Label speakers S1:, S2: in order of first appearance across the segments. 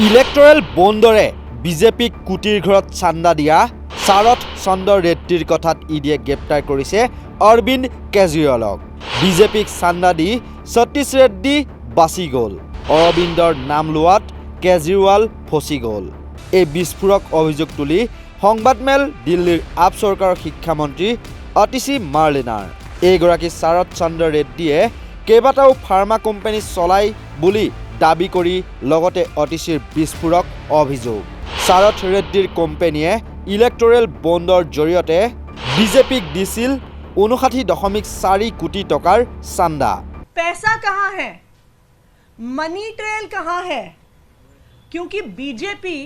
S1: Electoral বণ্ডৰে বিজেপিক কুটিৰ ঘৰত চান্দা দিয়া শাৰদ চন্দ্ৰ ৰেড্ডিৰ কথাত ইডিয়ে গ্ৰেপ্তাৰ কৰিছে অৰবিন্দ কেজৰিৱালক। বিজেপিক চান্দা দি সতীশ ৰেড্ডি বাচি গ'ল। অৰবিন্দৰ নাম লোৱাত কেজৰিৱাল ফচি গ'ল। এই বিস্ফোৰক অভিযোগ তুলি সংবাদমেল দিল্লীৰ আপ চৰকাৰৰ শিক্ষামন্ত্ৰী অতিশী মাৰ্লেনাৰ। এইগৰাকী শাৰদ চন্দ্ৰ ৰেড্ডিয়ে কেইবাটাও ফাৰ্মা কোম্পানী চলাই বুলি দাবী কৰি লগতে অতিশীৰ বিস্ফোৰক অভিযোগ। শাৰদ ৰেড্ডিৰ কোম্পানীয়ে ইলেক্টৰেল বণ্ডৰ জৰিয়তে বিজেপিক দিছিল 59.4 কোটি টকাৰ চান্দা।
S2: पैसा कहाँ है, मनी ट्रेल कहाँ है? क्योंकि बीजेपी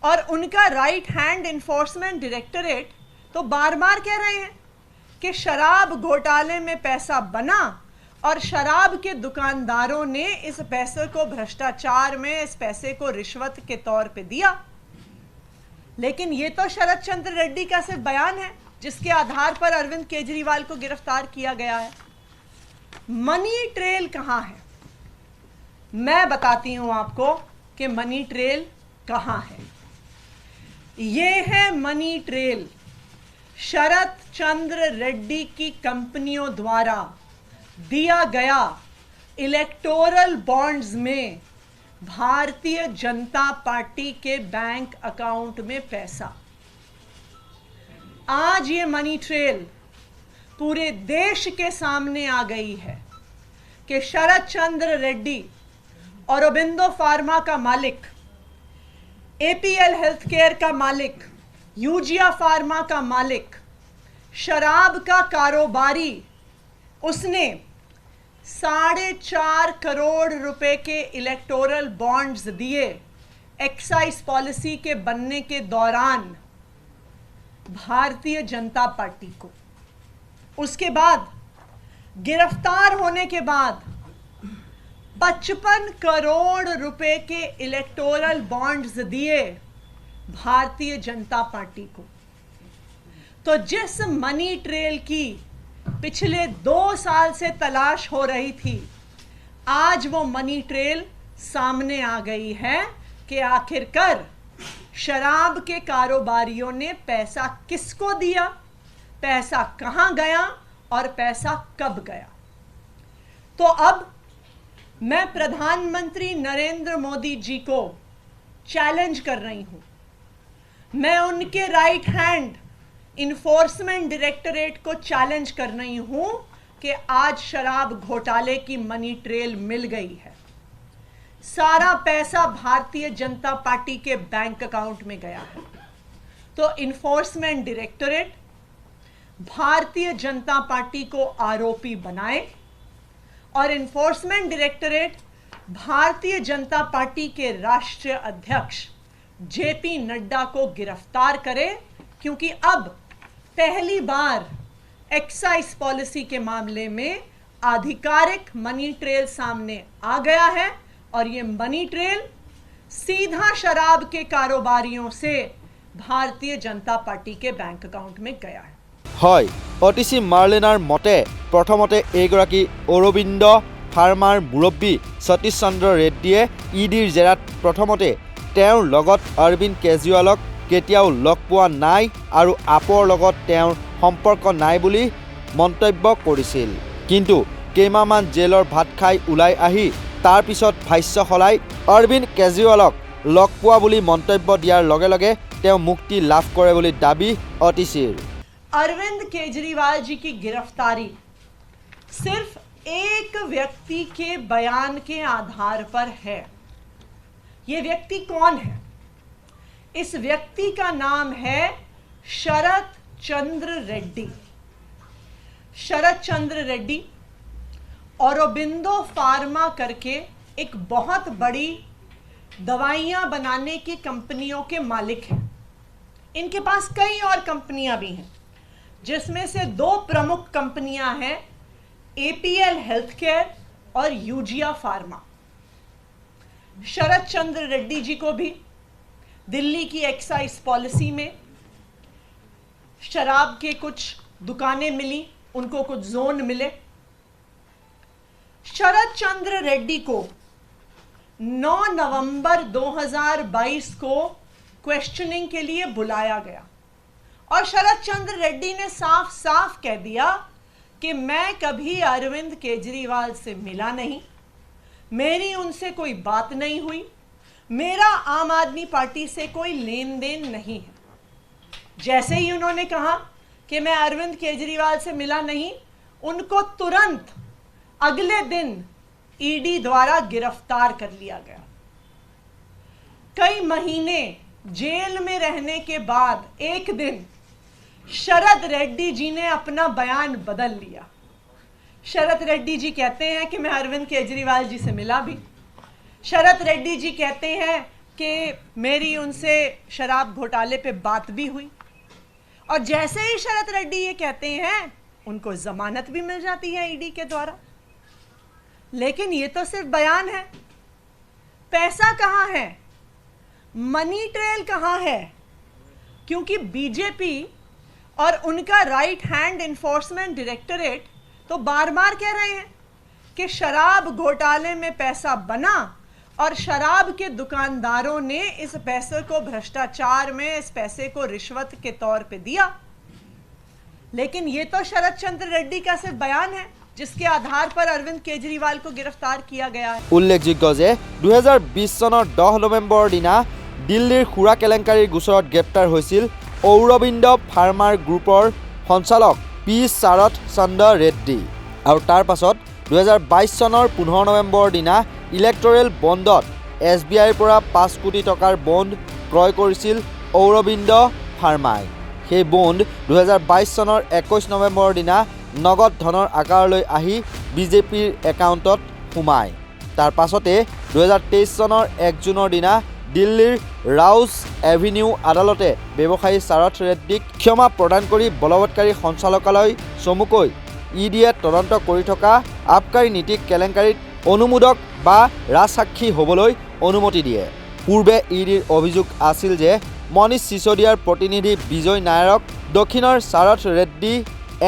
S2: और उनका राइट हैंड इन्फोर्समेंट डायरेक्टरेट तो बार बार कह रहे हैं कि शराब घोटाले में पैसा बना और शराब के दुकानदारों ने इस पैसे को भ्रष्टाचार में, इस पैसे को रिश्वत के तौर पे दिया। लेकिन ये तो शरद चंद्र रेड्डी का सिर्फ बयान है जिसके आधार पर अरविंद केजरीवाल को गिरफ्तार किया गया है। मनी ट्रेल कहाँ है? मैं बताती हूं आपको कि मनी ट्रेल कहाँ है। ये है मनी ट्रेल शरद चंद्र रेड्डी की कंपनियों द्वारा दिया गया इलेक्टोरल बॉन्ड्स में भारतीय जनता पार्टी के बैंक अकाउंट में पैसा। आज ये मनी ट्रेल पूरे देश के सामने आ गई है कि शरद चंद्र रेड्डी, औरोबिंदो फार्मा का मालिक, एपीएल हेल्थकेयर का मालिक, यूजिया फार्मा का मालिक, शराब का कारोबारी, उसने 4.5 करोड़ रुपए के इलेक्टोरल बॉन्ड्स दिए एक्साइज पॉलिसी के बनने के दौरान भारतीय जनता पार्टी को। उसके बाद गिरफ्तार होने के बाद 55 करोड़ रुपए के इलेक्टोरल बॉन्ड्स दिए भारतीय जनता पार्टी को। तो जिस मनी ट्रेल की पिछले 2 साल से तलाश हो रही थी, आज वो मनी ट्रेल सामने आ गई है कि आखिरकार शराब के कारोबारियों ने पैसा किसको दिया, पैसा कहां गया और पैसा कब गया। तो अब मैं प्रधानमंत्री नरेंद्र मोदी जी को चैलेंज कर रही हूं। मैं उनके राइट हैंड इन्फोर्समेंट डायरेक्टरेट को चैलेंज कर रही हूं कि आज शराब घोटाले की मनी ट्रेल मिल गई है। सारा पैसा भारतीय जनता पार्टी के बैंक अकाउंट में गया है। तो enforcement directorate Bharatiya Janata party को आरोपी बनाए और enforcement directorate Bharatiya Janata party के राष्ट्रीय अध्यक्ष जेपी नड्डा को गिरफ्तार करे, क्योंकि अब पहली बार एक्साइज पॉलिसी के मामले में आधिकारिक मनी ट्रेल सामने आ गया है और ये मनी ट्रेल सीधा शराब के कारोबारियों से भारतीय जनता पार्टी के बैंक अकाउंट में गया है।
S1: হয়, অতিশী মাৰ্লেনাৰ মতে প্ৰথমতে এইগৰাকী অৰবিন্দ ফাৰ্মাৰ মুৰব্বী সতীশ চন্দ্ৰ ৰেড্ডিয়ে ইডিৰ জেৰাত প্ৰথমতে তেওঁৰ লগত অৰবিন্দ কেজৰিৱালক কেতিয়াও লগ পোৱা নাই আৰু আপৰ লগত তেওঁৰ সম্পৰ্ক নাই বুলি মন্তব্য কৰিছিল। কিন্তু কেইমাহমান জেলৰ ভাত খাই ওলাই আহি তাৰ পিছত ভাষ্য সলাই অৰবিন্দ কেজৰিৱালক লগ পোৱা বুলি মন্তব্য দিয়াৰ লগে লগে তেওঁ মুক্তি লাভ কৰে বুলি দাবী অতিশীৰ।
S2: अरविंद केजरीवाल जी की गिरफ्तारी सिर्फ एक व्यक्ति के बयान के आधार पर है। यह व्यक्ति कौन है? इस व्यक्ति का नाम है शरद चंद्र रेड्डी। शरद चंद्र रेड्डी औरोबिंदो फार्मा करके एक बहुत बड़ी दवाइयां बनाने की कंपनियों के मालिक हैं। इनके पास कई और कंपनियां भी हैं, जिसमें से 2 प्रमुख कंपनियां हैं, एपीएल हेल्थकेयर और यूजिया फार्मा। शरद चंद्र रेड्डी जी को भी दिल्ली की एक्साइज पॉलिसी में शराब के कुछ दुकानें मिली, उनको कुछ जोन मिले। शरद चंद्र रेड्डी को 9 नवंबर 2022 को क्वेश्चनिंग के लिए बुलाया गया और शरद चंद्र रेड्डी ने साफ साफ कह दिया कि मैं कभी अरविंद केजरीवाल से मिला नहीं, मेरी उनसे कोई बात नहीं हुई, मेरा आम आदमी पार्टी से कोई लेन देन नहीं है। जैसे ही उन्होंने कहा कि मैं अरविंद केजरीवाल से मिला नहीं, उनको तुरंत अगले दिन ईडी द्वारा गिरफ्तार कर लिया गया। कई महीने जेल में रहने के बाद एक दिन शरद रेड्डी जी ने अपना बयान बदल लिया। शरद रेड्डी जी कहते हैं कि मैं अरविंद केजरीवाल जी से मिला भी। शरद रेड्डी जी कहते हैं कि मेरी उनसे शराब घोटाले पे बात भी हुई। और जैसे ही शरद रेड्डी ये कहते हैं, उनको जमानत भी मिल जाती है ईडी के द्वारा। लेकिन ये तो सिर्फ बयान है। पैसा कहाँ है? मनी ट्रेल कहाँ है? क्योंकि बीजेपी और उनका राइट हैंड इन्फोर्समेंट डायरेक्टरेट तो बार बार कह रहे हैं कि शराब घोटाले में पैसा बना और शराब के दुकानदारों ने इस पैसे को भ्रष्टाचार में, इस पैसे को रिश्वत के तौर पे दिया। लेकिन ये तो शरद चंद्र रेड्डी का सिर्फ बयान है, जिसके आधार पर अरविंद केजरीवाल को गिरफ्तार किया गया है।
S1: उल्लेखযোগ্য যে 2020 চনৰ 10 নৱেম্বৰৰ দিনা দিল্লীৰ খুৰা কেলেংকাৰীৰ গোচৰত গ্ৰেপ্তাৰ হৈছিল অৰবিন্দ ফাৰ্মাৰ গ্ৰুপৰ সঞ্চালক পি শাৰদ চন্দ্ৰ ৰেড্ডী। আৰু তাৰ পাছত 2022 চনৰ 15 নৱেম্বৰৰ দিনা ইলেক্টৰেল বণ্ডত SBIৰ পৰা 5 কোটি টকাৰ বণ্ড ক্ৰয় কৰিছিল অৰবিন্দ ফাৰ্মাই। সেই বণ্ড 2022 চনৰ 21 নৱেম্বৰৰ দিনা নগদ ধনৰ আকাৰলৈ আহি বিজেপিৰ একাউণ্টত সোমায়। তাৰ পাছতে 2023 চনৰ 1 জুনৰ দিনা দিল্লীৰ ৰাউজ এভিনিউ আদালতে ব্যৱসায়ী শাৰদ ৰেড্ডীক ক্ষমা প্ৰদান কৰি বলৱৎকাৰী সঞ্চালকালয় চমুকৈ ইডিয়ে তদন্ত কৰি থকা আবকাৰী নীতি কেলেংকাৰীত অনুমোদক বা ৰাজসাক্ষী হ'বলৈ অনুমতি দিয়ে। পূৰ্বে ইডিৰ অভিযোগ আছিল যে মনীষ সিসোদিয়াৰ প্ৰতিনিধি বিজয় নায়াৰক, দক্ষিণৰ শাৰদ ৰেড্ডী,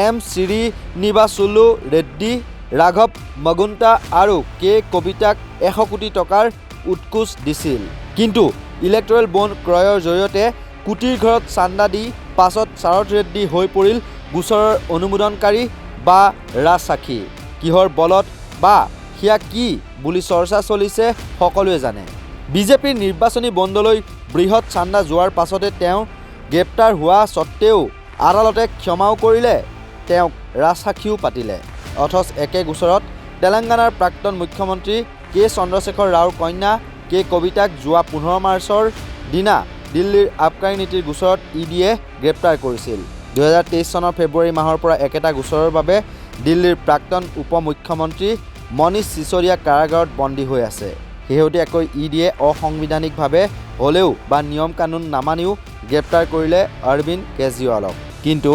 S1: এম শ্ৰীনিবাসুলু ৰেড্ডী, ৰাঘৱ মগুন্তা আৰু কে কবিতাক 100 কোটি টকাৰ উৎকোচ দিছিল। কিন্তু ইলেক্টৰেল বণ্ড ক্ৰয়ৰ জৰিয়তে কোটিৰ ঘৰত চান্দা দি পাছত শাৰদ ৰেড্ডী হৈ পৰিল গোচৰৰ অনুমোদনকাৰী বা ৰাজসাক্ষী। কিহৰ বলত বা সেয়া কি বুলি চৰ্চা চলিছে সকলোৱে জানে। বিজেপিৰ নিৰ্বাচনী বণ্ডলৈ বৃহৎ চান্দা যোৱাৰ পাছতে তেওঁ গ্ৰেপ্তাৰ হোৱা স্বত্তেও আদালতে ক্ষমাও কৰিলে, তেওঁক ৰাজসাক্ষীও পাতিলে। অথচ একে গোচৰত তেলেংগানাৰ প্ৰাক্তন মুখ্যমন্ত্ৰী কে চন্দ্ৰশেখৰ ৰাওৰ কন্যা কে কবিতাক যোৱা 15 মাৰ্চৰ দিনা দিল্লীৰ আবকাৰী নীতিৰ গোচৰত ইডিয়ে গ্ৰেপ্তাৰ কৰিছিল। 2023 চনৰ ফেব্ৰুৱাৰী মাহৰ পৰা একেটা গোচৰৰ বাবে দিল্লীৰ প্ৰাক্তন উপ মুখ্যমন্ত্ৰী মনীষ সিসোদিয়া কাৰাগাৰত বন্দী হৈ আছে। শেহতীয়াকৈ ইডিয়ে অসাংবিধানিকভাৱে হ'লেও বা নিয়ম কানুন নামানিও গ্ৰেপ্তাৰ কৰিলে অৰবিন্দ কেজৰিৱালক। কিন্তু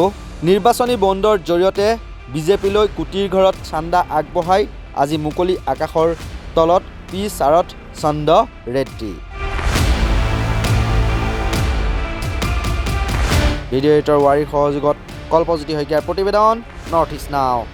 S1: নিৰ্বাচনী বণ্ডৰ জৰিয়তে বিজেপিলৈ কোটিৰ ঘৰত চান্দা আগবঢ়াই আজি মুকলি আকাশৰ তলত পি শাৰদ চন্দ্ৰ ৰেড্ডী। ভিডিঅ' এডিটৰ ৱাৰীৰ সহযোগত কল্পজ্যোতি শইকীয়াৰ প্ৰতিবেদন, নৰ্থ ইষ্ট নাও।